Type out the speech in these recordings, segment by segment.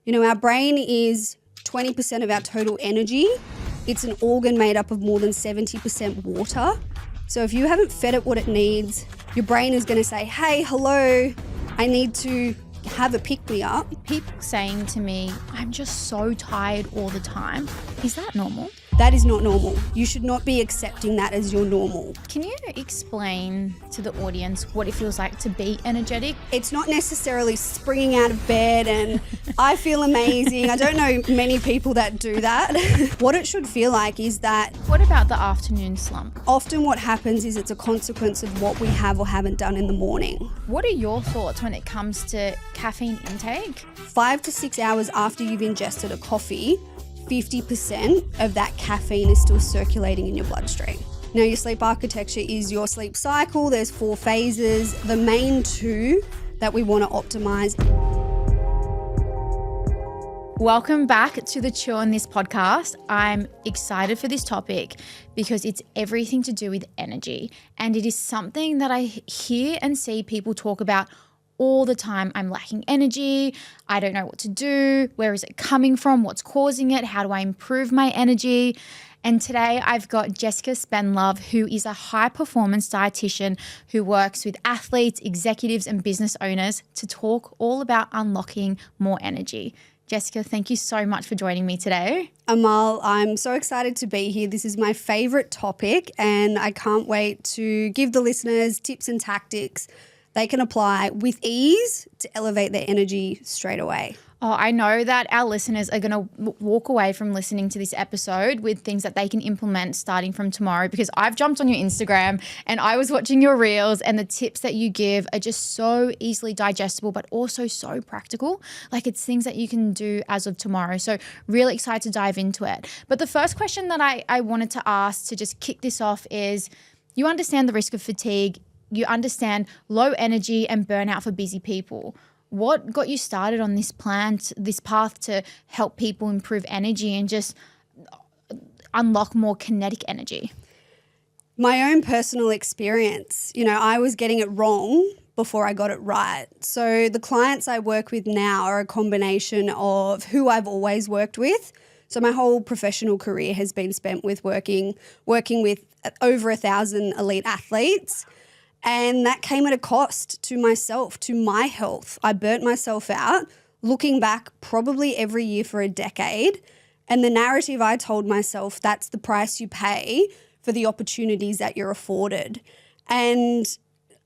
You know, our brain is 20% of our total energy. It's an organ made up of more than 70% water. So if you haven't fed it what it needs, your brain is going to say, hey, hello, I need to have a pick-me-up. People saying to me, I'm just so tired all the time. Is that normal? That is not normal. You should not be accepting that as your normal. Can you explain to the audience what it feels like to be energetic? It's not necessarily springing out of bed and I feel amazing. I don't know many people that do that. What it should feel like is that... What about the afternoon slump? Often what happens is it's a consequence of what we have or haven't done in the morning. What are your thoughts when it comes to caffeine intake? 5 to 6 hours after you've ingested a coffee, 50% of that caffeine is still circulating in your bloodstream. Now, your sleep architecture is your sleep cycle. There's 4 phases. The main 2 that we want to optimize. Welcome back to the Chill on This podcast. I'm excited for this topic because it's everything to do with energy. And it is something that I hear and see people talk about all the time. I'm lacking energy. I don't know what to do. Where is it coming from? What's causing it? How do I improve my energy? And today I've got Jessica Spendlove, who is a high performance dietitian who works with athletes, executives, and business owners to talk all about unlocking more energy. Jessica, thank you so much for joining me today. Amal, I'm so excited to be here. This is my favorite topic and I can't wait to give the listeners tips and tactics they can apply with ease to elevate their energy straight away. Oh, I know that our listeners are going to walk away from listening to this episode with things that they can implement starting from tomorrow, because I've jumped on your Instagram and I was watching your reels, and the tips that you give are just so easily digestible, but also so practical. Like, it's things that you can do as of tomorrow. So really excited to dive into it. But the first question that I wanted to ask to just kick this off is, you understand the risk of fatigue, you understand low energy and burnout for busy people. What got you started on this this path to help people improve energy and just unlock more kinetic energy? My own personal experience. You know, I was getting it wrong before I got it right. So the clients I work with now are a combination of who I've always worked with. So my whole professional career has been spent with working with over 1,000 elite athletes. And that came at a cost to myself, to my health. I burnt myself out, looking back probably every year for a decade. And the narrative I told myself, that's the price you pay for the opportunities that you're afforded. And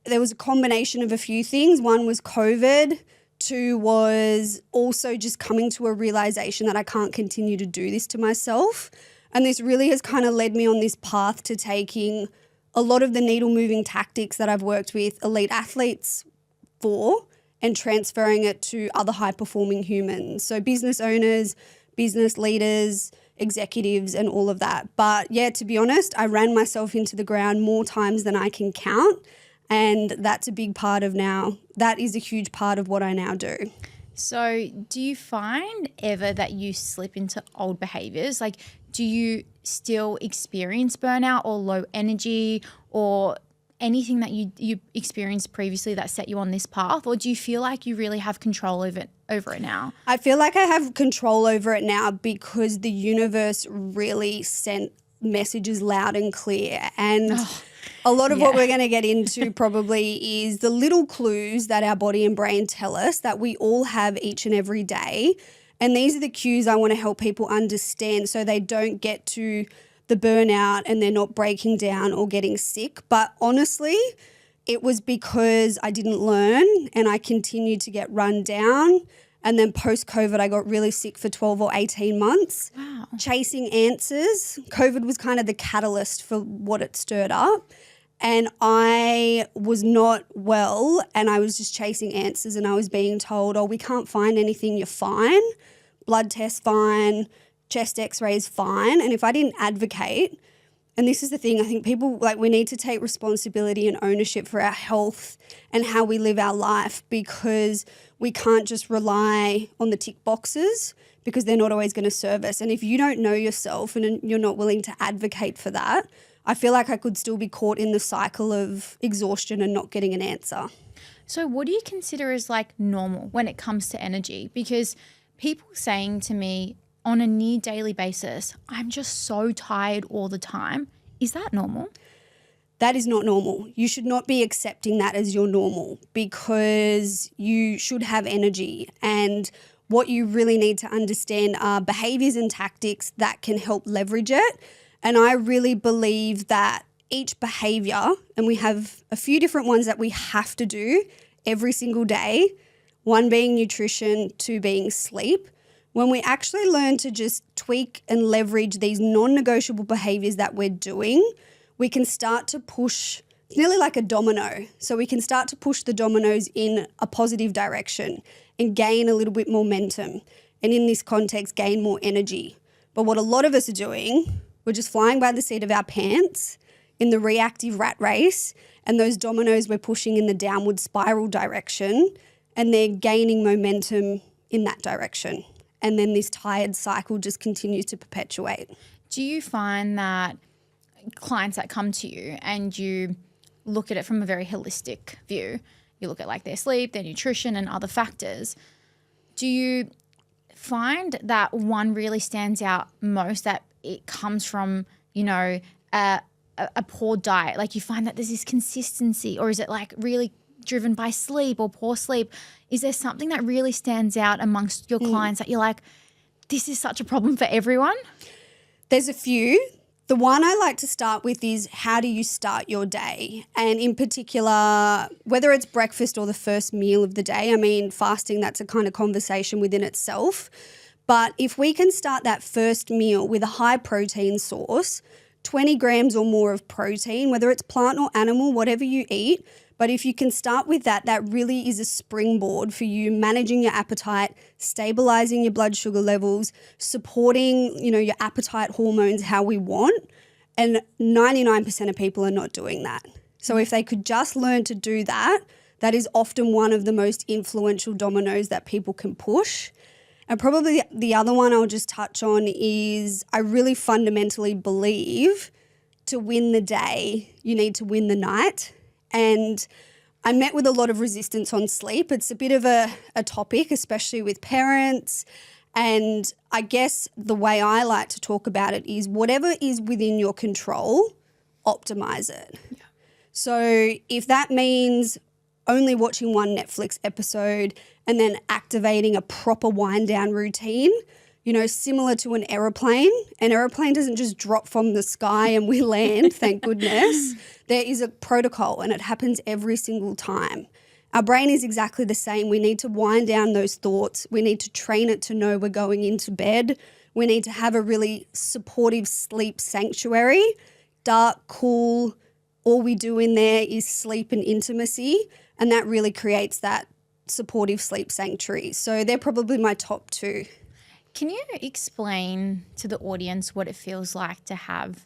there was a combination of a few things. One was COVID. 2 was also just coming to a realization that I can't continue to do this to myself. And this really has kind of led me on this path to taking a lot of the needle-moving tactics that I've worked with elite athletes for and transferring it to other high-performing humans. So business owners, business leaders, executives, and all of that. But yeah, to be honest, I ran myself into the ground more times than I can count. And that's a big part of now. That is a huge part of what I now do. So do you find ever that you slip into old behaviors? Like, do you still experience burnout or low energy or anything that you experienced previously that set you on this path? Or do you feel like you really have control over it now? I feel like I have control over it now because the universe really sent messages loud and clear. And a lot of what we're going to get into probably is the little clues that our body and brain tell us that we all have each and every day. And these are the cues I want to help people understand so they don't get to the burnout and they're not breaking down or getting sick. But honestly, it was because I didn't learn and I continued to get run down. And then post-COVID, I got really sick for 12 or 18 months. Wow. Chasing answers. COVID was kind of the catalyst for what it stirred up. And I was not well and I was just chasing answers and I was being told, oh, we can't find anything, you're fine. Blood test fine, chest x-rays fine. And if I didn't advocate, and this is the thing, I think people, we need to take responsibility and ownership for our health and how we live our life, because we can't just rely on the tick boxes because they're not always going to serve us. And if you don't know yourself and you're not willing to advocate for that, I feel like I could still be caught in the cycle of exhaustion and not getting an answer. So what do you consider as normal when it comes to energy? Because people saying to me on a near daily basis, I'm just so tired all the time. Is that normal? That is not normal. You should not be accepting that as your normal, because you should have energy, and what you really need to understand are behaviors and tactics that can help leverage it. And I really believe that each behavior, and we have a few different ones that we have to do every single day, one being nutrition, two being sleep. When we actually learn to just tweak and leverage these non-negotiable behaviors that we're doing, we can start to push, it's nearly like a domino. So we can start to push the dominoes in a positive direction and gain a little bit momentum. And in this context, gain more energy. But what a lot of us are doing, we're just flying by the seat of our pants in the reactive rat race, and those dominoes we're pushing in the downward spiral direction, and they're gaining momentum in that direction. And then this tired cycle just continues to perpetuate. Do you find that clients that come to you and you look at it from a very holistic view, you look at like their sleep, their nutrition and other factors, do you find that one really stands out most, that it comes from, you know, a poor diet? Like you find that there's this consistency, or is it like really driven by sleep or poor sleep? Is there something that really stands out amongst your clients that you're like, this is such a problem for everyone? There's a few. The one I like to start with is, how do you start your day? And in particular, whether it's breakfast or the first meal of the day, I mean, fasting, that's a kind of conversation within itself. But if we can start that first meal with a high protein source, 20 grams or more of protein, whether it's plant or animal, whatever you eat, but if you can start with that, that really is a springboard for you managing your appetite, stabilizing your blood sugar levels, supporting, you know, your appetite hormones how we want. And 99% of people are not doing that. So if they could just learn to do that, that is often one of the most influential dominoes that people can push. And probably the other one I'll just touch on is, I really fundamentally believe to win the day, you need to win the night. And I met with a lot of resistance on sleep. It's a bit of a topic, especially with parents. And I guess the way I like to talk about it is, whatever is within your control, optimize it. Yeah. So if that means only watching one Netflix episode and then activating a proper wind down routine, you know, similar to an aeroplane. An aeroplane doesn't just drop from the sky and we land, thank goodness. There is a protocol, and it happens every single time. Our brain is exactly the same. We need to wind down those thoughts. We need to train it to know we're going into bed. We need to have a really supportive sleep sanctuary, dark, cool. All we do in there is sleep and intimacy, and that really creates that supportive sleep sanctuary. So they're probably my top two. Can you explain to the audience what it feels like to have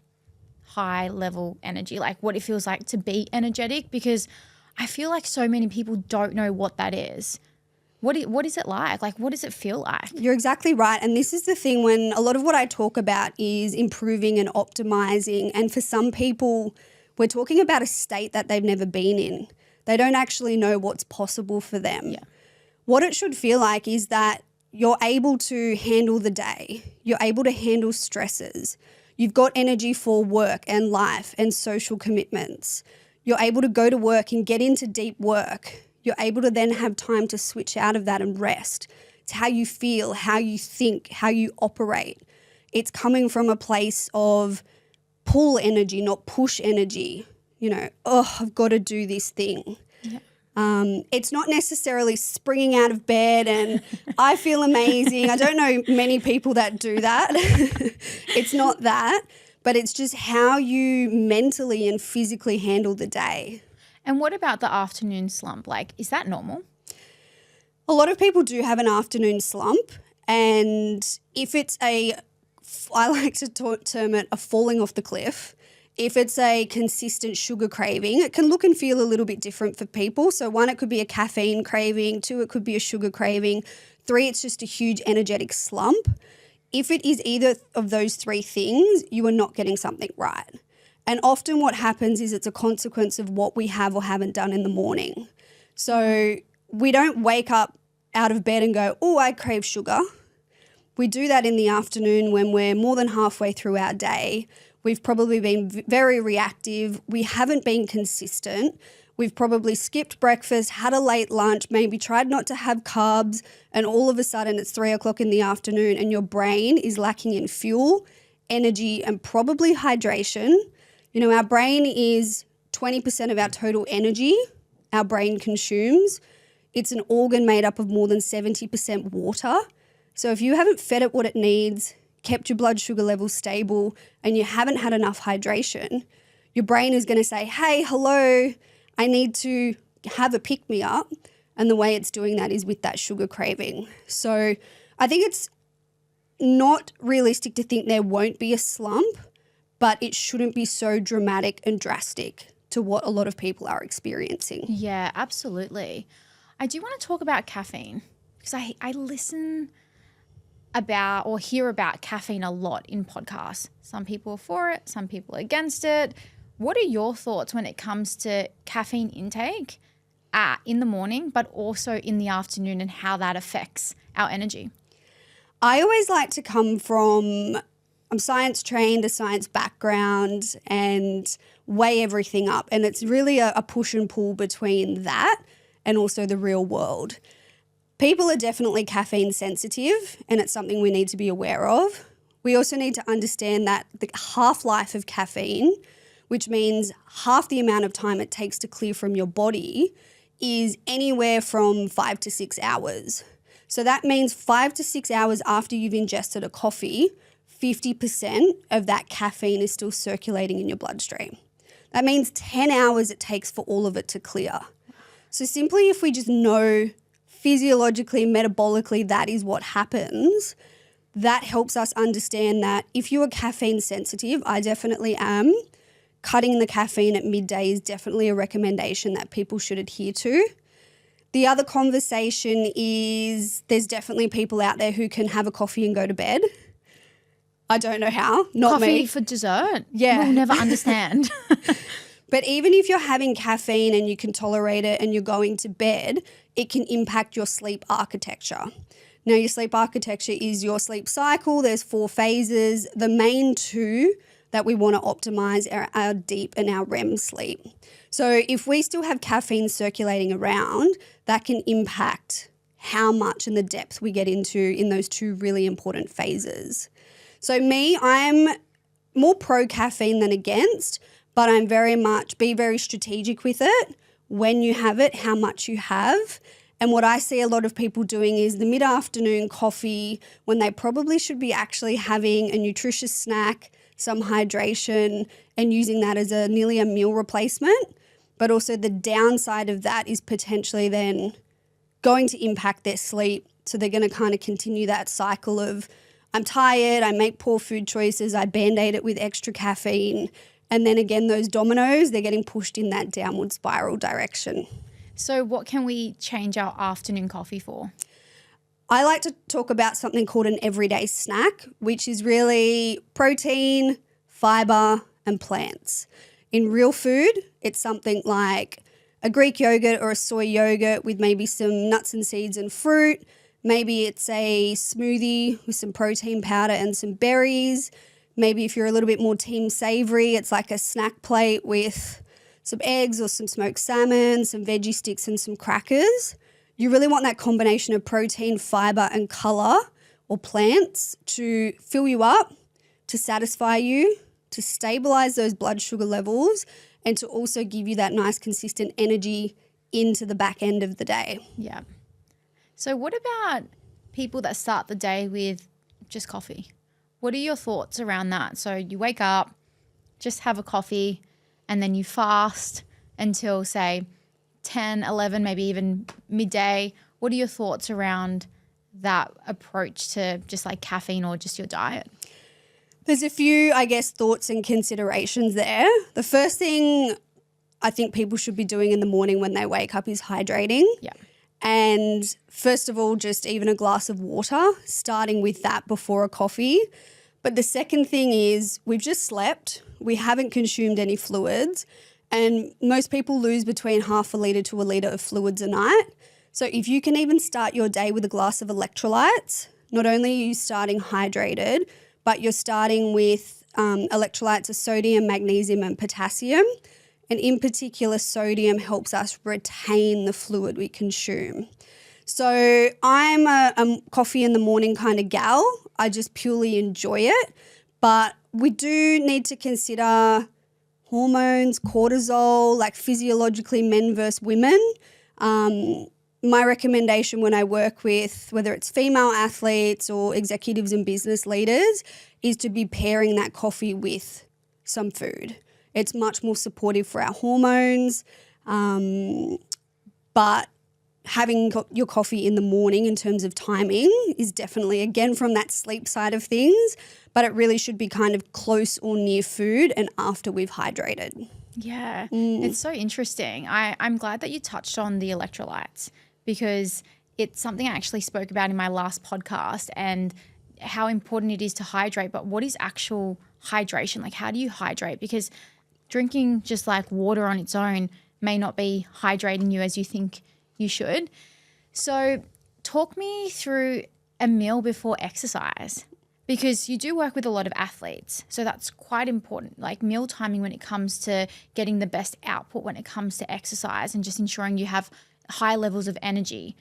high level energy, like what it feels like to be energetic? Because I feel like so many people don't know what that is. What is it like? Like, what does it feel like? You're exactly right. And this is the thing, when a lot of what I talk about is improving and optimizing. And for some people, we're talking about a state that they've never been in. They don't actually know what's possible for them. Yeah. What it should feel like is that you're able to handle the day. You're able to handle stresses. You've got energy for work and life and social commitments. You're able to go to work and get into deep work. You're able to then have time to switch out of that and rest. It's how you feel, how you think, how you operate. It's coming from a place of pull energy, not push energy. You know, oh, I've got to do this thing. Yeah. It's not necessarily springing out of bed and I feel amazing. I don't know many people that do that. It's not that, but it's just how you mentally and physically handle the day. And what about the afternoon slump? Like, is that normal? A lot of people do have an afternoon slump, and if it's I like to term it a falling off the cliff. If it's a consistent sugar craving, it can look and feel a little bit different for people. So 1, it could be a caffeine craving. 2, it could be a sugar craving. 3, it's just a huge energetic slump. If it is either of those 3 things, you are not getting something right. And often what happens is it's a consequence of what we have or haven't done in the morning. So we don't wake up out of bed and go, oh, I crave sugar. We do that in the afternoon when we're more than halfway through our day. We've probably been very reactive. We haven't been consistent. We've probably skipped breakfast, had a late lunch, maybe tried not to have carbs, and all of a sudden it's 3 o'clock in the afternoon and your brain is lacking in fuel, energy, and probably hydration. You know, our brain is 20% of our total energy our brain consumes. It's an organ made up of more than 70% water. So if you haven't fed it what it needs, kept your blood sugar levels stable, and you haven't had enough hydration, your brain is going to say, hey, hello, I need to have a pick-me-up. And the way it's doing that is with that sugar craving. So I think it's not realistic to think there won't be a slump, but it shouldn't be so dramatic and drastic to what a lot of people are experiencing. Yeah, absolutely. I do want to talk about caffeine because I listen about or hear about caffeine a lot in podcasts. Some people are for it, some people are against it. What are your thoughts when it comes to caffeine intake in the morning, but also in the afternoon, and how that affects our energy? I always like to come from, I'm science trained, a science background, and weigh everything up. And it's really a push and pull between that and also the real world. People are definitely caffeine sensitive, and it's something we need to be aware of. We also need to understand that the half-life of caffeine, which means half the amount of time it takes to clear from your body, is anywhere from 5 to 6 hours. So that means 5 to 6 hours after you've ingested a coffee, 50% of that caffeine is still circulating in your bloodstream. That means 10 hours it takes for all of it to clear. So simply if we just know physiologically, metabolically, that is what happens, that helps us understand that if you are caffeine sensitive, I definitely am, cutting the caffeine at midday is definitely a recommendation that people should adhere to. The other conversation is there's definitely people out there who can have a coffee and go to bed. I don't know how, not Coffee me. for dessert? Yeah. We'll never understand. But even if you're having caffeine and you can tolerate it and you're going to bed, it can impact your sleep architecture. Now, your sleep architecture is your sleep cycle. There's 4 phases. The main 2 that we want to optimize are our deep and our REM sleep. So if we still have caffeine circulating around, that can impact how much and the depth we get into in those 2 really important phases. So me, I'm more pro caffeine than against, but I'm very much be very strategic with it. When you have it, how much you have. And what I see a lot of people doing is the mid-afternoon coffee when they probably should be actually having a nutritious snack, some hydration, and using that as nearly a meal replacement. But also the downside of that is potentially then going to impact their sleep. So they're going to kind of continue that cycle of I'm tired, I make poor food choices, I band-aid it with extra caffeine. And then again, those dominoes, they're getting pushed in that downward spiral direction. So what can we change our afternoon coffee for? I like to talk about something called an everyday snack, which is really protein, fiber, and plants. In real food, it's something like a Greek yogurt or a soy yogurt with maybe some nuts and seeds and fruit. Maybe it's a smoothie with some protein powder and some berries. Maybe if you're a little bit more team savory, it's like a snack plate with some eggs or some smoked salmon, some veggie sticks and some crackers. You really want that combination of protein, fiber and colour or plants to fill you up, to satisfy you, to stabilise those blood sugar levels, and to also give you that nice consistent energy into the back end of the day. Yeah. So what about people that start the day with just coffee? What are your thoughts around that? So you wake up, just have a coffee, and then you fast until, say, 10, 11, maybe even midday. What are your thoughts around that approach to just like caffeine or just your diet? There's a few, I guess, thoughts and considerations there. The first thing I think people should be doing in the morning when they wake up is hydrating. Yeah. And first of all, just even a glass of water, starting with that before a coffee. But the second thing is we've just slept. We haven't consumed any fluids. And most people lose between half a litre to a litre of fluids a night. So if you can even start your day with a glass of electrolytes, not only are you starting hydrated, but you're starting with electrolytes of sodium, magnesium and potassium. And in particular, sodium helps us retain the fluid we consume. So I'm a coffee in the morning kind of gal. I just purely enjoy it. But we do need to consider hormones, cortisol, like physiologically men versus women. My recommendation when I work with whether it's female athletes or executives and business leaders is to be pairing that coffee with some food. It's much more supportive for our hormones. But having your coffee in the morning in terms of timing is definitely, again, from that sleep side of things, but it really should be kind of close or near food and after we've hydrated. Yeah, it's so interesting. I'm glad that you touched on the electrolytes because it's something I actually spoke about in my last podcast and how important it is to hydrate, but what is actual hydration? Like how do you hydrate? Because drinking just like water on its own may not be hydrating you as you think you should. So talk me through a meal before exercise because you do work with a lot of athletes. So that's quite important, like meal timing when it comes to getting the best output when it comes to exercise and just ensuring you have high levels of energy.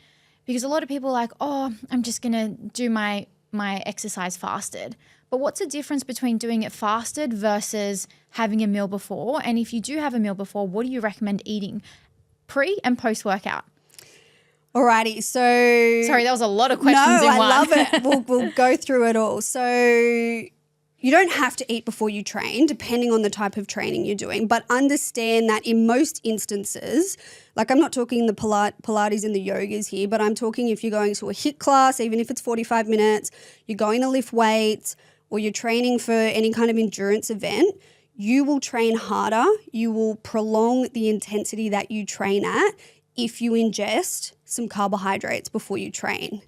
Because a lot of people are like, oh, I'm just going to do my exercise fasted. But what's the difference between doing it fasted versus having a meal before? And if you do have a meal before, what do you recommend eating pre and post workout? Alrighty, so... Sorry, that was a lot of questions in one. I love it. We'll go through it all. So you don't have to eat before you train, depending on the type of training you're doing, but understand that in most instances, like I'm not talking the Pilates and the yogas here, but I'm talking if you're going to a HIIT class, even if it's 45 minutes, you're going to lift weights or you're training for any kind of endurance event, you will train harder. You will prolong the intensity that you train at if you ingest some carbohydrates before you train.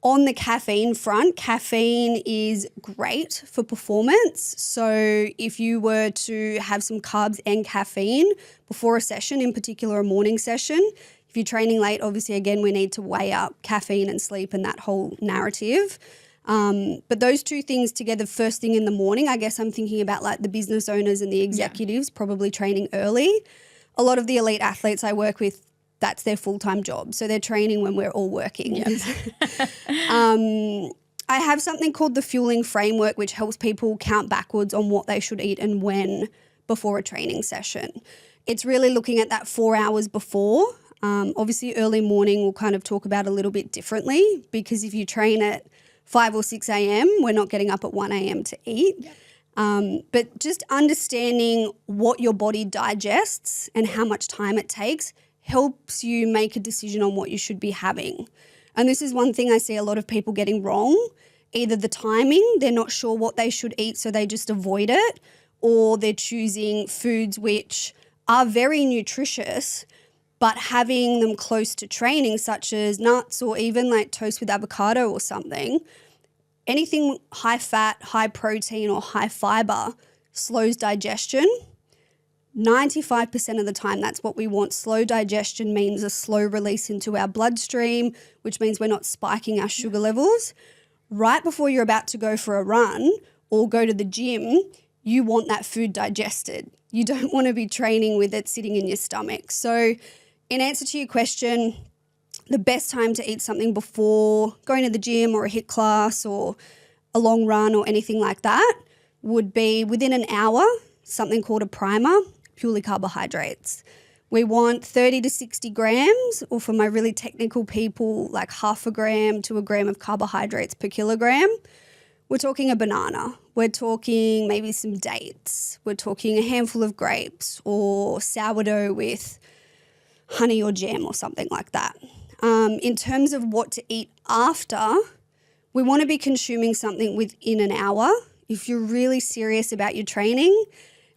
On the caffeine front, caffeine is great for performance. So if you were to have some carbs and caffeine before a session, in particular a morning session, if you're training late, obviously, again, we need to weigh up caffeine and sleep and that whole narrative. But those two things together, first thing in the morning, I guess I'm thinking about like the business owners and the executives probably training early. A lot of the elite athletes I work with, that's their full-time job. So they're training when we're all working. Yep. I have something called the fueling framework, which helps people count backwards on what they should eat and when before a training session. It's really looking at that 4 hours before. Obviously, early morning we'll kind of talk about a little bit differently because if you train at 5 or 6 a.m., we're not getting up at 1 a.m. to eat. Yep. But just understanding what your body digests and how much time it takes helps you make a decision on what you should be having. And this is one thing I see a lot of people getting wrong. Either the timing, they're not sure what they should eat, so they just avoid it, or they're choosing foods which are very nutritious, but having them close to training, such as nuts or even like toast with avocado or something, anything high fat, high protein or high fiber slows digestion. 95% of the time, that's what we want. Slow digestion means a slow release into our bloodstream, which means we're not spiking our sugar levels. Right before you're about to go for a run or go to the gym, you want that food digested. You don't want to be training with it sitting in your stomach. So in answer to your question, the best time to eat something before going to the gym or a HIIT class or a long run or anything like that would be within an hour, something called a primer, purely carbohydrates. We want 30 to 60 grams, or for my really technical people, like 0.5 gram to 1 gram of carbohydrates per kilogram. We're talking a banana. We're talking maybe some dates. We're talking a handful of grapes or sourdough with honey or jam or something like that. In terms of what to eat after, we want to be consuming something within an hour. If you're really serious about your training,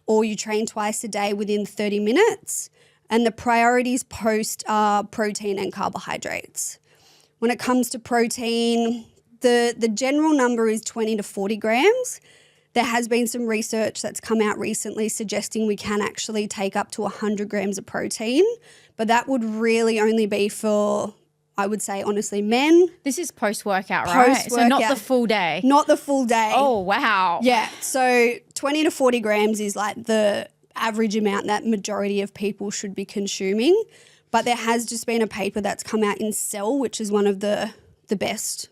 or you train twice a day within 30 minutes. And the priorities post are protein and carbohydrates. When it comes to protein, the general number is 20 to 40 grams. There has been some research that's come out recently suggesting we can actually take up to 100 grams of protein, but that would really only be for I would say, honestly, men. This is post-workout, right? So not the full day. Not the full day. Oh, wow. Yeah. So 20 to 40 grams is like the average amount that majority of people should be consuming. But there has just been a paper that's come out in Cell, which is one of the best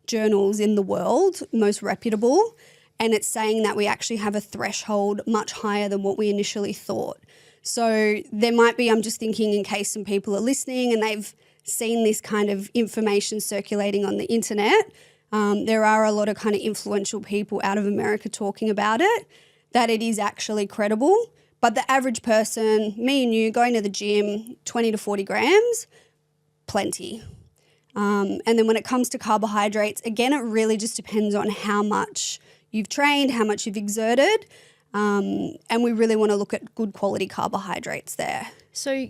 journals in the world, most reputable. And it's saying that we actually have a threshold much higher than what we initially thought. So there might be, I'm just thinking in case some people are listening and they've seen this kind of information circulating on the internet, there are a lot of kind of influential people out of America talking about it, that it is actually credible. But the average person, me and you, going to the gym, 20 to 40 grams, plenty. And then when it comes to carbohydrates, again, it really just depends on how much you've trained, how much you've exerted, and we really want to look at good quality carbohydrates there. So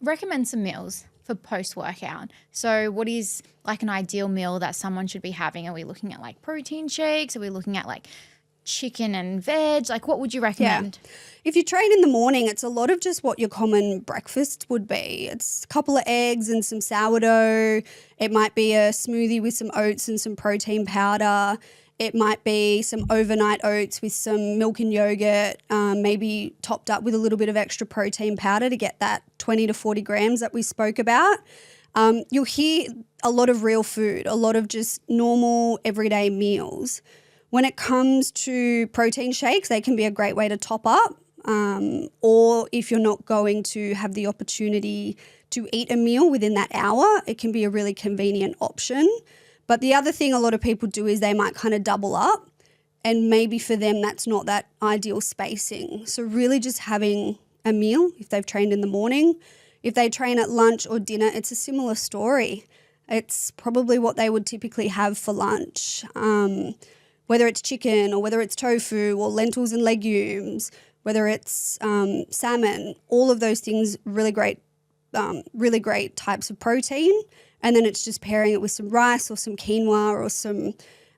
recommend some meals for post-workout. So what is like an ideal meal that someone should be having? Are we looking at like protein shakes? Are we looking at like chicken and veg? Like what would you recommend? Yeah. If you train in the morning, it's a lot of just what your common breakfast would be. It's a couple of eggs and some sourdough. It might be a smoothie with some oats and some protein powder. It might be some overnight oats with some milk and yogurt, maybe topped up with a little bit of extra protein powder to get that 20 to 40 grams that we spoke about. You'll hear a lot of real food, a lot of just normal everyday meals. When it comes to protein shakes, they can be a great way to top up. Or if you're not going to have the opportunity to eat a meal within that hour, it can be a really convenient option. But the other thing a lot of people do is they might kind of double up, and maybe for them that's not that ideal spacing. So really just having a meal if they've trained in the morning. If they train at lunch or dinner, it's a similar story. It's probably what they would typically have for lunch, whether it's chicken or whether it's tofu or lentils and legumes, whether it's salmon, all of those things, really great types of protein. And then it's just pairing it with some rice or some quinoa or some,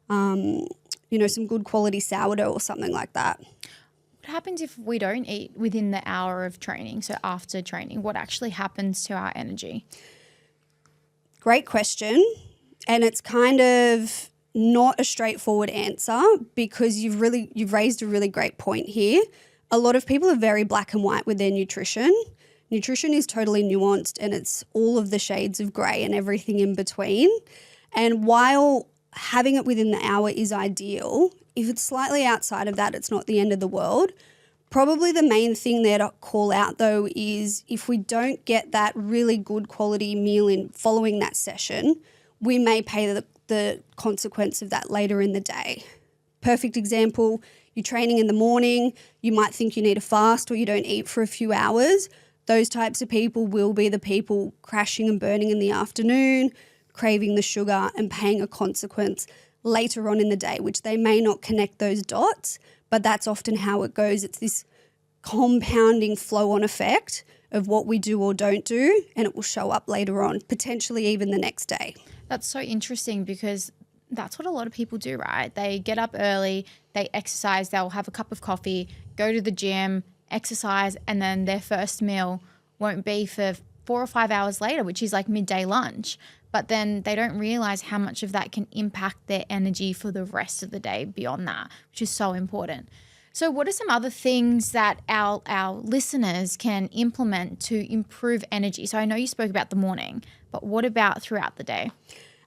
some good quality sourdough or something like that. What happens if we don't eat within the hour of training? So after training, what actually happens to our energy? Great question. And it's kind of not a straightforward answer because you've raised a really great point here. A lot of people are very black and white with their nutrition. Nutrition is totally nuanced and it's all of the shades of grey and everything in between. And while having it within the hour is ideal, if it's slightly outside of that, it's not the end of the world. Probably the main thing there to call out though is if we don't get that really good quality meal in following that session, we may pay the consequence of that later in the day. Perfect example, you're training in the morning, you might think you need a fast or you don't eat for a few hours. Those types of people will be the people crashing and burning in the afternoon, craving the sugar and paying a consequence later on in the day, which they may not connect those dots, but that's often how it goes. It's this compounding flow-on effect of what we do or don't do, and it will show up later on, potentially even the next day. That's so interesting because that's what a lot of people do, right? They get up early, they exercise, they'll have a cup of coffee, go to the gym, exercise, and then their first meal won't be for 4 or 5 hours later, which is like midday lunch. But then they don't realize how much of that can impact their energy for the rest of the day beyond that, which is so important. So what are some other things that our listeners can implement to improve energy? So I know you spoke about the morning, but what about throughout the day?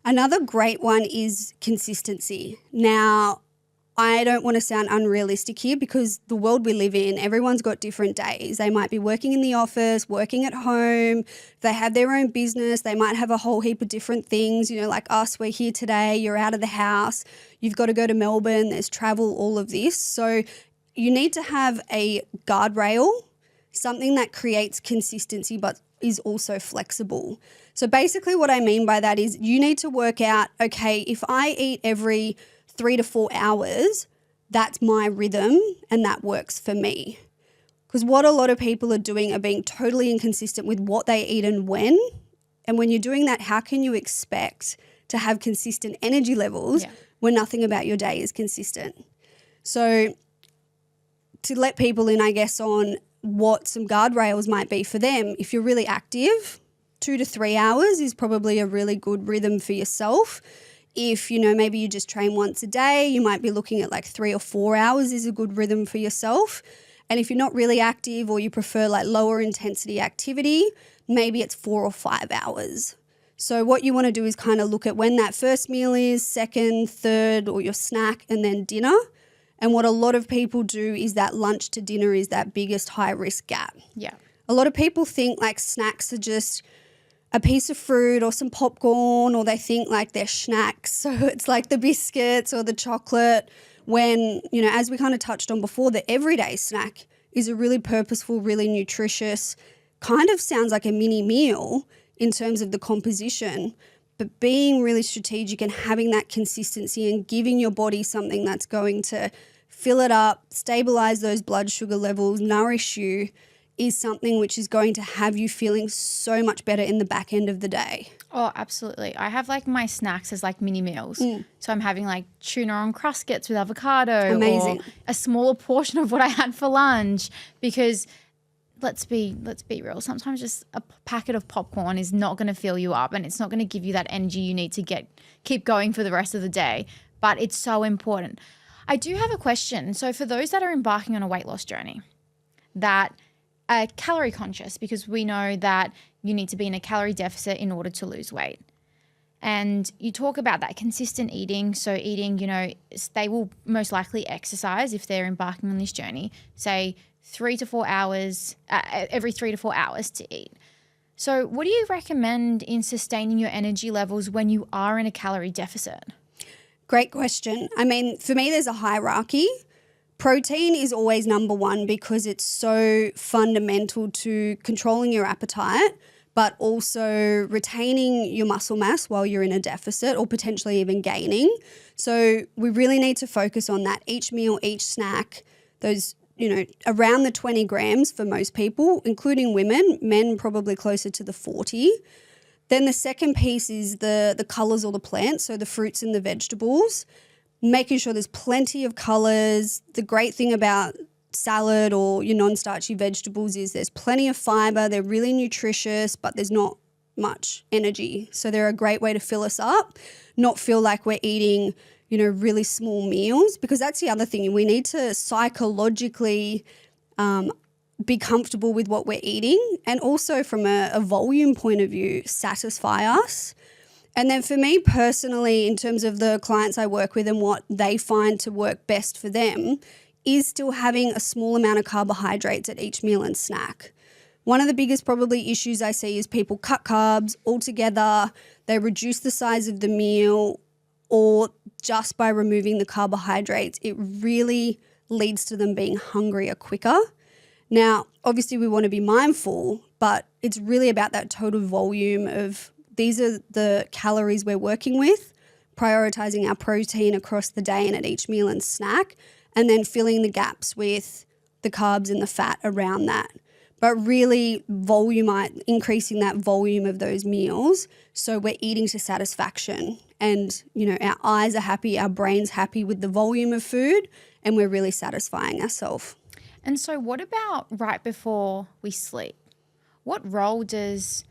Another great one is consistency. Now, I don't want to sound unrealistic here because the world we live in, everyone's got different days. They might be working in the office, working at home. They have their own business. They might have a whole heap of different things. Like us, we're here today. You're out of the house. You've got to go to Melbourne. There's travel, all of this. So you need to have a guardrail, something that creates consistency but is also flexible. So basically what I mean by that is you need to work out, okay, if I eat every 3 to 4 hours, that's my rhythm and that works for me. Because what a lot of people are doing are being totally inconsistent with what they eat and when. And when you're doing that, how can you expect to have consistent energy levels when nothing about your day is consistent? So to let people in, I guess, on what some guardrails might be for them, if you're really active, 2 to 3 hours is probably a really good rhythm for yourself. If, maybe you just train once a day, you might be looking at like 3 or 4 hours is a good rhythm for yourself. And if you're not really active or you prefer like lower intensity activity, maybe it's 4 or 5 hours. So what you want to do is kind of look at when that first meal is, second, third, or your snack, and then dinner. And what a lot of people do is that lunch to dinner is that biggest high risk gap. Yeah. A lot of people think like snacks are just a piece of fruit or some popcorn, or they think like they're snacks. So it's like the biscuits or the chocolate when, as we kind of touched on before, the everyday snack is a really purposeful, really nutritious, kind of sounds like a mini meal in terms of the composition, but being really strategic and having that consistency and giving your body something that's going to fill it up, stabilize those blood sugar levels, nourish you, is something which is going to have you feeling so much better in the back end of the day. Oh, absolutely. I have like my snacks as like mini meals. So I'm having like tuna on Cruskets with avocado. Amazing. Or a smaller portion of what I had for lunch, because let's be real. Sometimes just a packet of popcorn is not going to fill you up, and it's not going to give you that energy you need to keep going for the rest of the day. But it's so important. I do have a question. So for those that are embarking on a weight loss journey that are calorie conscious, because we know that you need to be in a calorie deficit in order to lose weight. And you talk about that consistent eating. So eating, they will most likely exercise if they're embarking on this journey, say 3 to 4 hours, every 3 to 4 hours to eat. So what do you recommend in sustaining your energy levels when you are in a calorie deficit? Great question. I mean, for me, there's a hierarchy. Protein is always number one because it's so fundamental to controlling your appetite, but also retaining your muscle mass while you're in a deficit or potentially even gaining. So we really need to focus on that. Each meal, each snack, those, around the 20 grams for most people, including women, men probably closer to the 40. Then the second piece is the colours or the plants, so the fruits and the vegetables. Making sure there's plenty of colours. The great thing about salad or your non-starchy vegetables is there's plenty of fibre. They're really nutritious, but there's not much energy. So they're a great way to fill us up, not feel like we're eating, really small meals, because that's the other thing. We need to psychologically be comfortable with what we're eating, and also from a volume point of view, satisfy us. And then for me personally, in terms of the clients I work with and what they find to work best for them, is still having a small amount of carbohydrates at each meal and snack. One of the biggest probably issues I see is people cut carbs altogether, they reduce the size of the meal, or just by removing the carbohydrates, it really leads to them being hungrier quicker. Now, obviously we want to be mindful, but it's really about that total volume of these are the calories we're working with, prioritizing our protein across the day and at each meal and snack, and then filling the gaps with the carbs and the fat around that. But really increasing that volume of those meals so we're eating to satisfaction, and our eyes are happy, our brain's happy with the volume of food, and we're really satisfying ourselves. And so what about right before we sleep? What role does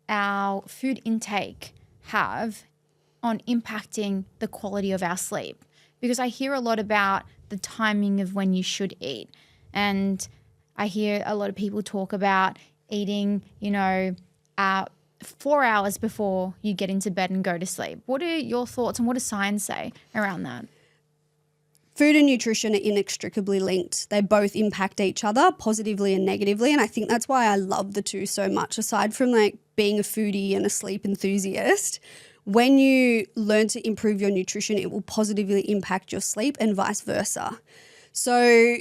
our food intake have on impacting the quality of our sleep? Because I hear a lot about the timing of when you should eat, and I hear a lot of people talk about eating, 4 hours before you get into bed and go to sleep. What are your thoughts and what does science say around that? Food and nutrition are inextricably linked. They both impact each other positively and negatively, and I think that's why I love the two so much. Aside from being a foodie and a sleep enthusiast, when you learn to improve your nutrition, it will positively impact your sleep and vice versa. So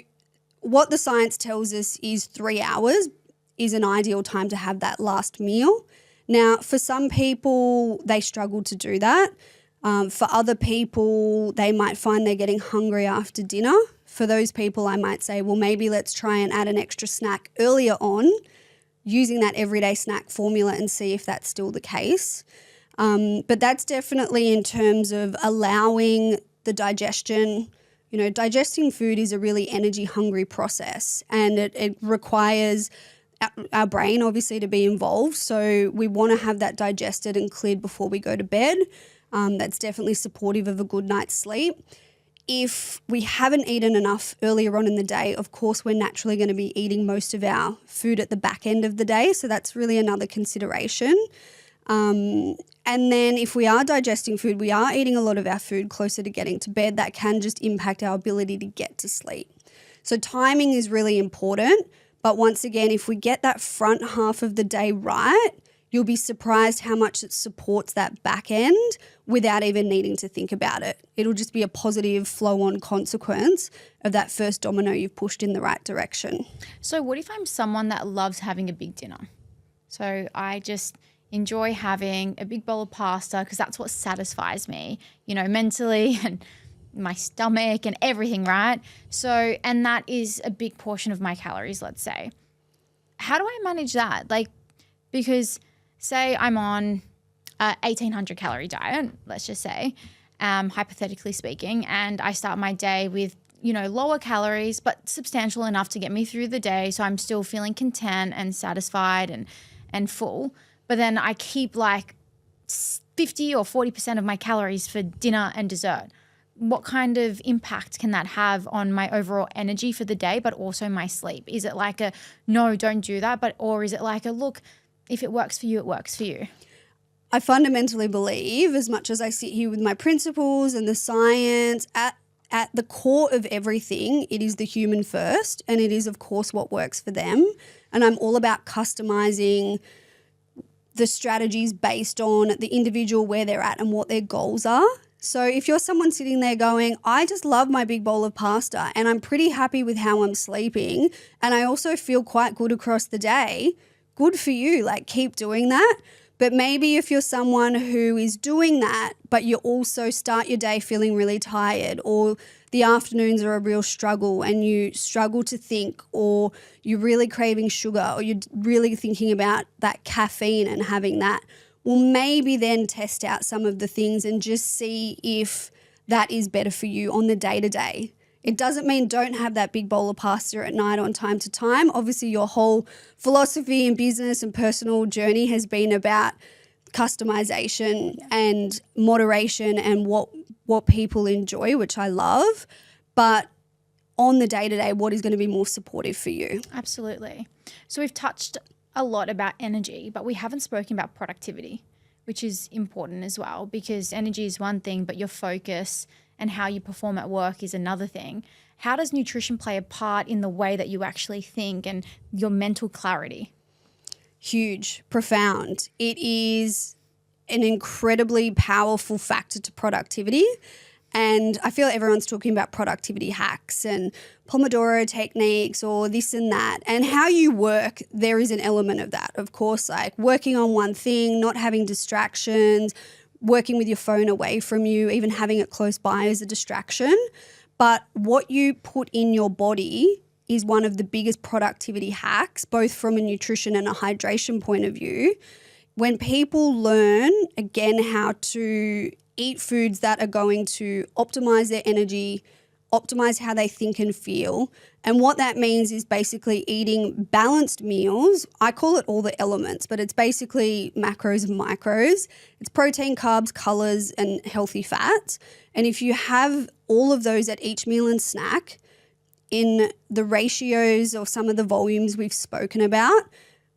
what the science tells us is 3 hours is an ideal time to have that last meal. Now, for some people, they struggle to do that. For other people, they might find they're getting hungry after dinner. For those people, I might say, well, maybe let's try and add an extra snack earlier on using that everyday snack formula and see if that's still the case. But that's definitely in terms of allowing the digestion. Digesting food is a really energy hungry process, and it requires our brain obviously to be involved. So we want to have that digested and cleared before we go to bed. That's definitely supportive of a good night's sleep. If we haven't eaten enough earlier on in the day, of course, we're naturally going to be eating most of our food at the back end of the day. So that's really another consideration. And then if we are digesting food, we are eating a lot of our food closer to getting to bed. That can just impact our ability to get to sleep. So timing is really important. But once again, if we get that front half of the day right, you'll be surprised how much it supports that back end without even needing to think about it. It'll just be a positive flow-on consequence of that first domino you've pushed in the right direction. So what if I'm someone that loves having a big dinner? So I just enjoy having a big bowl of pasta because that's what satisfies me, mentally and my stomach and everything, right? So, and that is a big portion of my calories, let's say. How do I manage that? Because say I'm on a 1,800 calorie diet, let's just say, hypothetically speaking, and I start my day with, lower calories, but substantial enough to get me through the day. So I'm still feeling content and satisfied and full. But then I keep 50 or 40% of my calories for dinner and dessert. What kind of impact can that have on my overall energy for the day, but also my sleep? Is it no, don't do that? Or is it look, if it works for you, it works for you? I fundamentally believe, as much as I sit here with my principles and the science, at the core of everything, it is the human first, and it is, of course, what works for them. And I'm all about customizing the strategies based on the individual, where they're at and what their goals are. So if you're someone sitting there going, I just love my big bowl of pasta and I'm pretty happy with how I'm sleeping and I also feel quite good across the day, good for you. Keep doing that. But maybe if you're someone who is doing that, but you also start your day feeling really tired, or the afternoons are a real struggle and you struggle to think, or you're really craving sugar, or you're really thinking about that caffeine and having that, well, maybe then test out some of the things and just see if that is better for you on the day-to-day. It doesn't mean don't have that big bowl of pasta at night on time to time. Obviously, your whole philosophy in business and personal journey has been about customization and moderation and what people enjoy, which I love. But on the day-to-day, what is going to be more supportive for you? Absolutely. So we've touched a lot about energy, but we haven't spoken about productivity, which is important as well, because energy is one thing, but your focus and how you perform at work is another thing. How does nutrition play a part in the way that you actually think and your mental clarity? Huge, profound. It is an incredibly powerful factor to productivity. And I feel everyone's talking about productivity hacks and Pomodoro techniques or this and that. And how you work, there is an element of that. Of course, working on one thing, not having distractions, working with your phone away from you, even having it close by is a distraction. But what you put in your body is one of the biggest productivity hacks, both from a nutrition and a hydration point of view. When people learn, again, how to eat foods that are going to optimize their energy, optimize how they think and feel. And what that means is basically eating balanced meals. I call it all the elements, but it's basically macros and micros. It's protein, carbs, colors, and healthy fats. And if you have all of those at each meal and snack in the ratios or some of the volumes we've spoken about,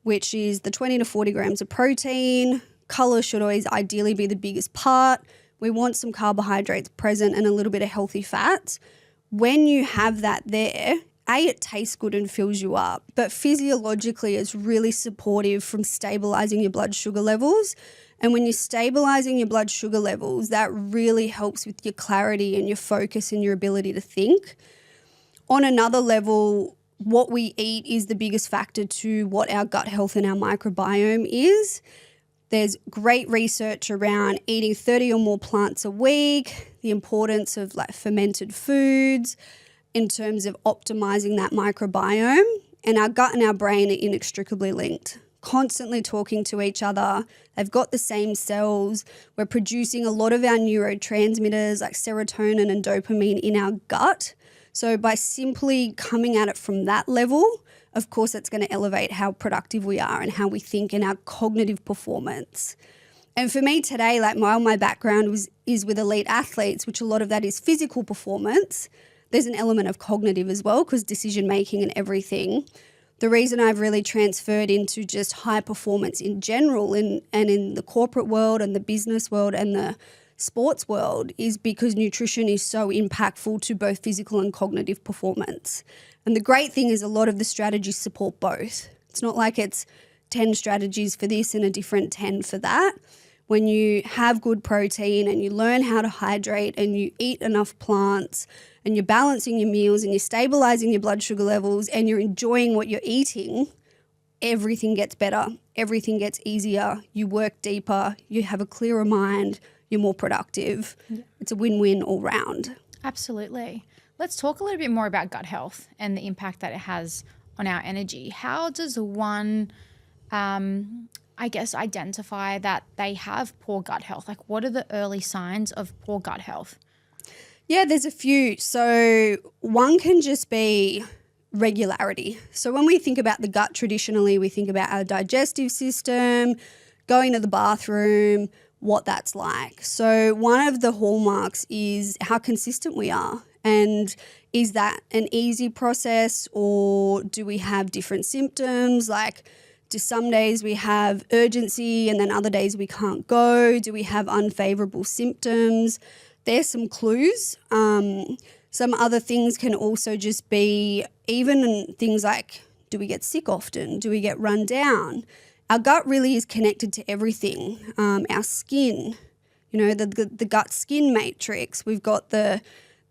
which is the 20 to 40 grams of protein, color should always ideally be the biggest part. We want some carbohydrates present and a little bit of healthy fats. When you have that there, it tastes good and fills you up, but physiologically it's really supportive from stabilizing your blood sugar levels. And when you're stabilizing your blood sugar levels, that really helps with your clarity and your focus and your ability to think. On another level, what we eat is the biggest factor to what our gut health and our microbiome is. There's great research around eating 30 or more plants a week, the importance of fermented foods in terms of optimizing that microbiome. And our gut and our brain are inextricably linked, constantly talking to each other. They've got the same cells. We're producing a lot of our neurotransmitters like serotonin and dopamine in our gut. So by simply coming at it from that level of course that's going to elevate how productive we are and how we think and our cognitive performance. And for me today, like while my background is with elite athletes, which a lot of that is physical performance, there's an element of cognitive as well, because decision making and everything. The reason I've really transferred into just high performance in general and in the corporate world and the business world and the sports world is because nutrition is so impactful to both physical and cognitive performance. And the great thing is a lot of the strategies support both. It's not like it's 10 strategies for this and a different 10 for that. When you have good protein and you learn how to hydrate and you eat enough plants and you're balancing your meals and you're stabilizing your blood sugar levels and you're enjoying what you're eating, everything gets better, everything gets easier, you work deeper, you have a clearer mind, you're more productive. Yeah. It's a win-win all round. Absolutely. Let's talk a little bit more about gut health and the impact that it has on our energy. How does one, identify that they have poor gut health? Like, what are the early signs of poor gut health? Yeah, there's a few. So one can just be regularity. So when we think about the gut traditionally, we think about our digestive system, going to the bathroom, what that's like. So one of the hallmarks is how consistent we are. And is that an easy process, or do we have different symptoms? Like, do some days we have urgency and then other days we can't go? Do we have unfavorable symptoms? There's some clues. Some other things can also just be even things like, do we get sick often? Do we get run down? Our gut really is connected to everything. Our skin, the gut-skin matrix. We've got the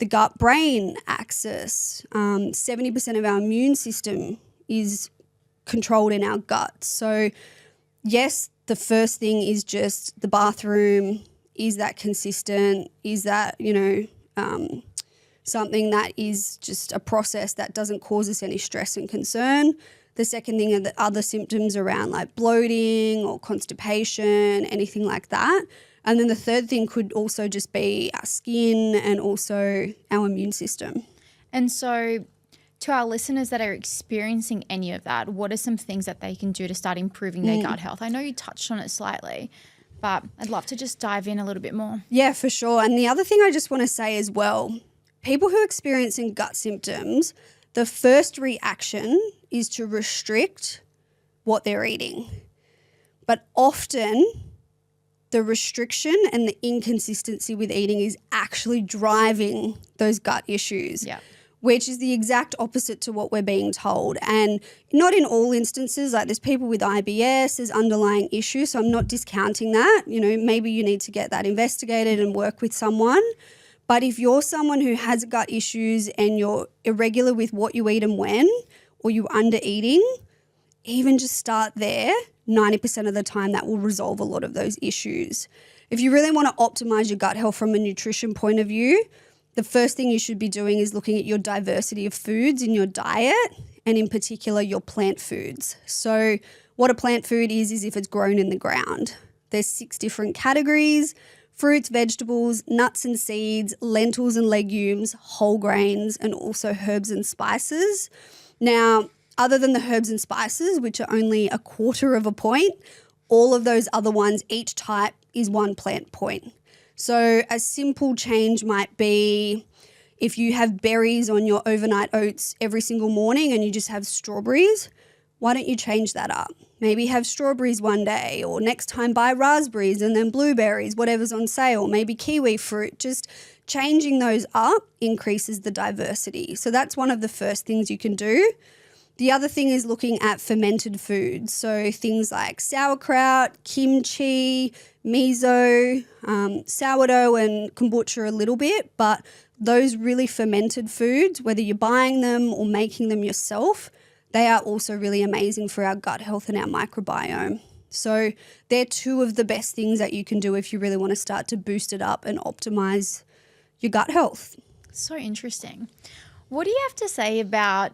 gut-brain axis. 70% of our immune system is controlled in our gut. So, yes, the first thing is just the bathroom. Is that consistent? Is that, something that is just a process that doesn't cause us any stress and concern? The second thing are the other symptoms around like bloating or constipation, anything like that. And then the third thing could also just be our skin and also our immune system. And so to our listeners that are experiencing any of that, what are some things that they can do to start improving their gut health? I know you touched on it slightly, but I'd love to just dive in a little bit more. Yeah, for sure. And the other thing I just want to say as well, people who are experiencing gut symptoms, the first reaction is to restrict what they're eating. But often the restriction and the inconsistency with eating is actually driving those gut issues, which is the exact opposite to what we're being told. And not in all instances, like there's people with IBS, there's underlying issues, so I'm not discounting that. Maybe you need to get that investigated and work with someone. But if you're someone who has gut issues and you're irregular with what you eat and when, or you're under eating, even just start there. 90% of the time that will resolve a lot of those issues. If you really want to optimize your gut health from a nutrition point of view, the first thing you should be doing is looking at your diversity of foods in your diet, and in particular your plant foods. So what a plant food is if it's grown in the ground. There's 6 different categories: fruits, vegetables, nuts and seeds, lentils and legumes, whole grains, and also herbs and spices. Now, other than the herbs and spices, which are only 1/4 of a point, all of those other ones, each type is 1 plant point. So a simple change might be if you have berries on your overnight oats every single morning and you just have strawberries, why don't you change that up? Maybe have strawberries one day, or next time buy raspberries and then blueberries, whatever's on sale, maybe kiwi fruit. Just changing those up increases the diversity. So that's one of the first things you can do. The other thing is looking at fermented foods. So things like sauerkraut, kimchi, miso, sourdough and kombucha a little bit, but those really fermented foods, whether you're buying them or making them yourself, they are also really amazing for our gut health and our microbiome. So they're 2 of the best things that you can do if you really want to start to boost it up and optimize your gut health. So interesting. What do you have to say about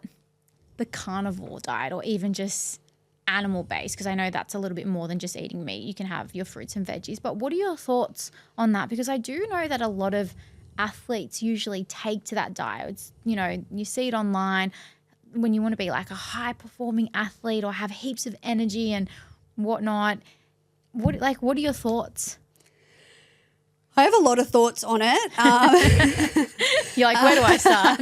the carnivore diet, or even just animal-based? Because I know that's a little bit more than just eating meat. You can have your fruits and veggies. But what are your thoughts on that? Because I do know that a lot of athletes usually take to that diet. It's, you see it online. when you want to be like a high performing athlete or have heaps of energy and whatnot. What are your thoughts? I have a lot of thoughts on it. You're like, where do I start?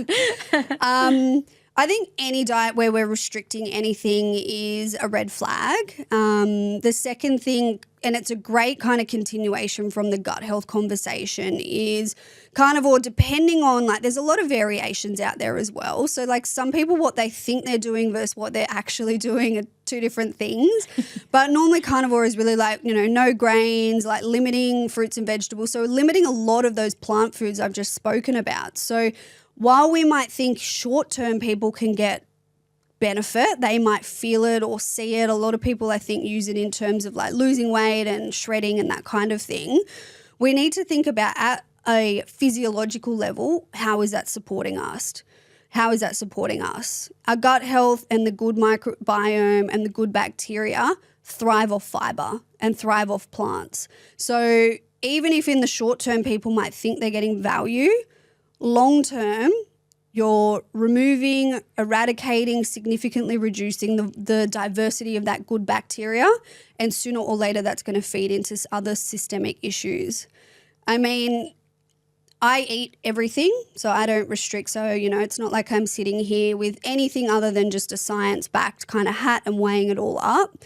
I think any diet where we're restricting anything is a red flag. The second thing, and it's a great kind of continuation from the gut health conversation, is carnivore, depending on, like, there's a lot of variations out there as well. So, like, some people, what they think they're doing versus what they're actually doing are two different things. But normally carnivore is really like, no grains, like limiting fruits and vegetables. So limiting a lot of those plant foods I've just spoken about. So while we might think short-term people can get benefit, they might feel it or see it. A lot of people, I think, use it in terms of like losing weight and shredding and that kind of thing. We need to think about at a physiological level, how is that supporting us? How is that supporting us? Our gut health and the good microbiome and the good bacteria thrive off fiber and thrive off plants. So even if in the short term people might think they're getting value, long term, you're removing, eradicating, significantly reducing the diversity of that good bacteria, and sooner or later that's going to feed into other systemic issues. I mean, I eat everything, so I don't restrict. So, it's not like I'm sitting here with anything other than just a science-backed kind of hat and weighing it all up.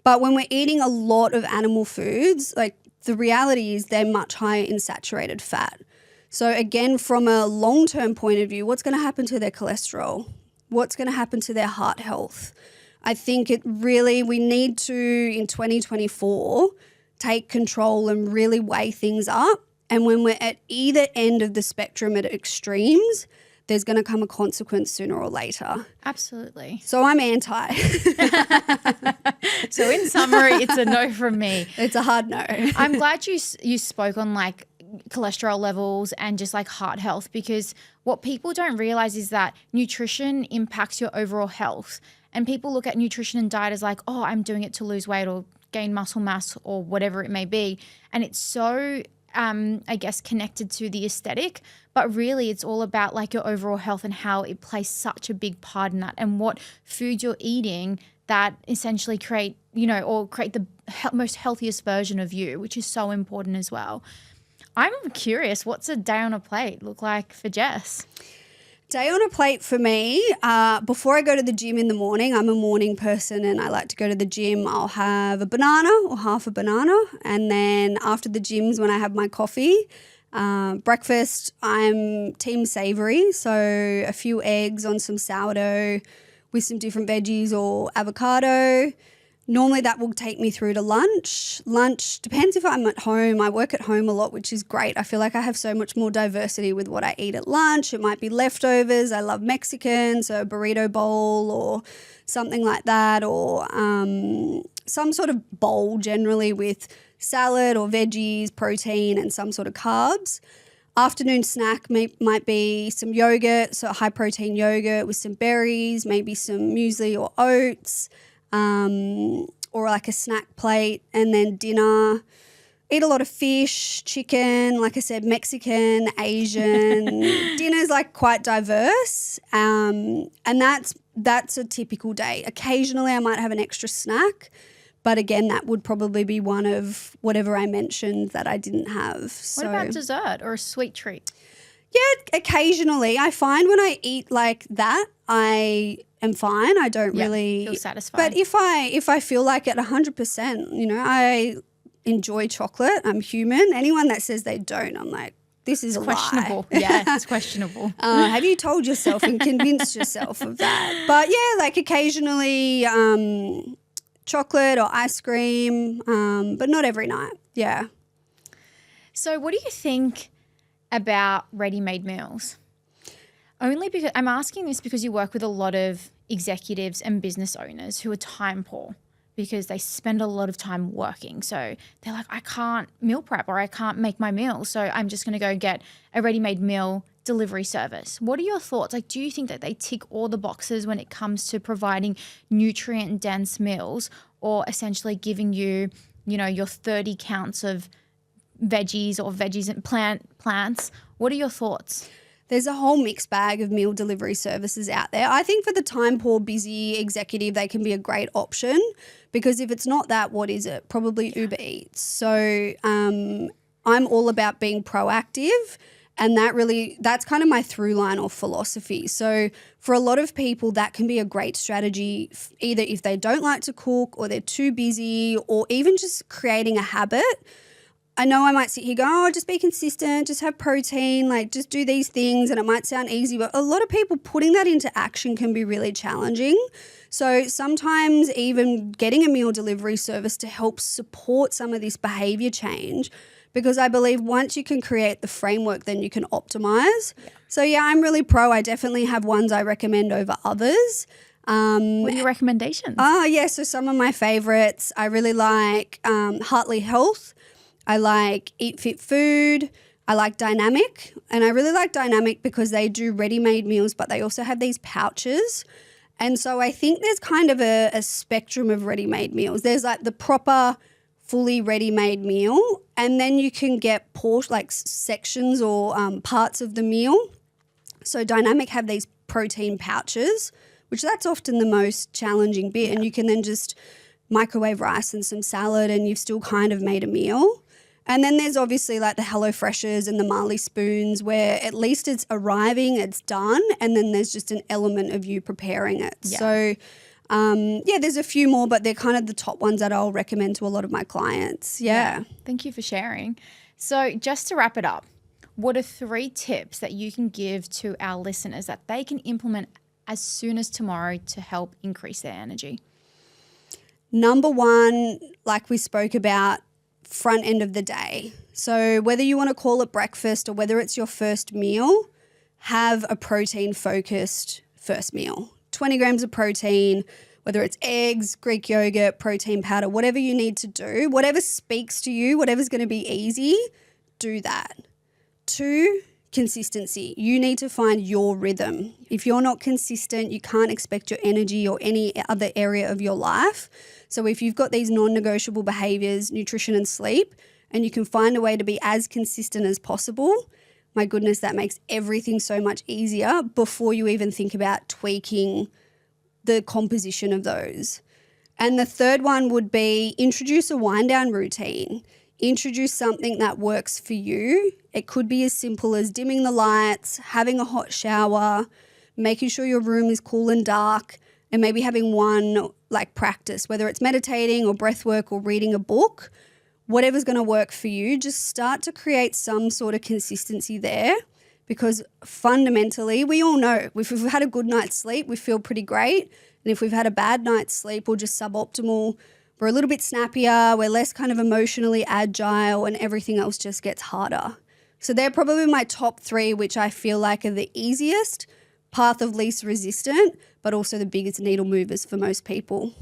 But when we're eating a lot of animal foods, like, the reality is they're much higher in saturated fat. So again, from a long-term point of view, what's going to happen to their cholesterol? What's going to happen to their heart health? I think we need to, in 2024, take control and really weigh things up. And when we're at either end of the spectrum at extremes, there's going to come a consequence sooner or later. Absolutely. So I'm anti. So in summary, it's a no from me. It's a hard no. I'm glad you spoke on like cholesterol levels and just like heart health, because what people don't realize is that nutrition impacts your overall health. And people look at nutrition and diet as like, oh, I'm doing it to lose weight or gain muscle mass or whatever it may be. And it's so, I guess, connected to the aesthetic, but really it's all about like your overall health and how it plays such a big part in that, and what food you're eating that essentially create the most healthiest version of you, which is so important as well. I'm curious, what's a day on a plate look like for Jess? Day on a plate for me, before I go to the gym in the morning, I'm a morning person and I like to go to the gym. I'll have a banana or half a banana, and then after the gym's when I have my coffee. Breakfast, I'm team savoury, so a few eggs on some sourdough with some different veggies or avocado. Normally that will take me through to lunch. Lunch depends if I'm at home. I work at home a lot, which is great. I feel like I have so much more diversity with what I eat at lunch. It might be leftovers. I love Mexican, so a burrito bowl or something like that, or some sort of bowl generally with salad or veggies, protein and some sort of carbs. Afternoon snack might be some yogurt, so high protein yogurt with some berries, maybe some muesli or oats. Or like a snack plate, and then dinner. Eat a lot of fish, chicken, like I said, Mexican, Asian. Dinner's like quite diverse, and that's a typical day. Occasionally I might have an extra snack, but again, that would probably be one of whatever I mentioned that I didn't have. What about dessert or a sweet treat? Yeah, occasionally. I find when I eat like that, I am fine. I don't really feel satisfied. But if I feel like it 100%, I enjoy chocolate. I'm human. Anyone that says they don't, I'm like, this is questionable. Yeah, it's questionable. Have you told yourself and convinced yourself of that? But yeah, like occasionally chocolate or ice cream, but not every night. Yeah. So what do you think about ready-made meals? Only because I'm asking this because you work with a lot of executives and business owners who are time poor because they spend a lot of time working. So they're like, I can't meal prep or I can't make my meal, so I'm just going to go get a ready-made meal delivery service. What are your thoughts? Like, do you think that they tick all the boxes when it comes to providing nutrient-dense meals, or essentially giving you, your 30 counts of veggies and plants? What are your thoughts? There's a whole mixed bag of meal delivery services out there. I think for the time poor, busy executive, they can be a great option because if it's not that, what is it? Probably Uber Eats. So I'm all about being proactive, and that's kind of my through line or philosophy. So for a lot of people, that can be a great strategy, either if they don't like to cook or they're too busy, or even just creating a habit. I know I might sit here going, just be consistent, just have protein, like just do these things, and it might sound easy, but a lot of people putting that into action can be really challenging. So sometimes even getting a meal delivery service to help support some of this behaviour change, because I believe once you can create the framework, then you can optimize. Yeah. So yeah, I'm really pro. I definitely have ones I recommend over others. What are your recommendations? So some of my favourites, I really like Heartly Health. I like Eat Fit Food. I like Dynamic. And I really like Dynamic because they do ready-made meals, but they also have these pouches. And so I think there's kind of a spectrum of ready-made meals. There's like the proper fully ready-made meal, and then you can get sections or parts of the meal. So Dynamic have these protein pouches, which that's often the most challenging bit. Yeah. And you can then just microwave rice and some salad and you've still kind of made a meal. And then there's obviously like the HelloFreshes and the Marley Spoons where at least it's arriving, it's done, and then there's just an element of you preparing it. Yeah. So, there's a few more, but they're kind of the top ones that I'll recommend to a lot of my clients. Yeah. Thank you for sharing. So just to wrap it up, what are 3 tips that you can give to our listeners that they can implement as soon as tomorrow to help increase their energy? Number 1, like we spoke about, front end of the day. So whether you want to call it breakfast or whether it's your first meal, have a protein-focused first meal. 20 grams of protein, whether it's eggs, Greek yogurt, protein powder, whatever you need to do, whatever speaks to you, whatever's going to be easy, do that. 2, consistency. You need to find your rhythm. If you're not consistent, you can't expect your energy or any other area of your life. So if you've got these non-negotiable behaviors, nutrition and sleep, and you can find a way to be as consistent as possible, my goodness, that makes everything so much easier before you even think about tweaking the composition of those. And the third one would be introduce a wind down routine. Introduce something that works for you. It could be as simple as dimming the lights, having a hot shower, making sure your room is cool and dark, and maybe having one practice, whether it's meditating or breath work or reading a book, whatever's going to work for you, just start to create some sort of consistency there, because fundamentally we all know if we've had a good night's sleep, we feel pretty great. And if we've had a bad night's sleep or just suboptimal, we're a little bit snappier, we're less kind of emotionally agile, and everything else just gets harder. So they're probably my top 3, which I feel like are the easiest, path of least resistant, but also the biggest needle movers for most people.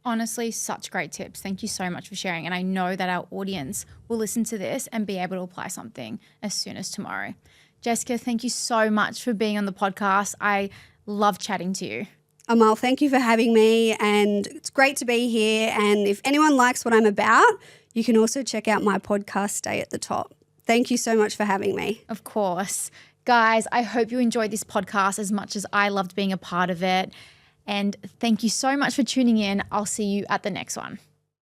Honestly, such great tips. Thank you so much for sharing. And I know that our audience will listen to this and be able to apply something as soon as tomorrow. Jessica, thank you so much for being on the podcast. I love chatting to you. Amal, thank you for having me, and it's great to be here. And if anyone likes what I'm about, you can also check out my podcast, Stay at the Top. Thank you so much for having me. Of course. Guys, I hope you enjoyed this podcast as much as I loved being a part of it. And thank you so much for tuning in. I'll see you at the next one.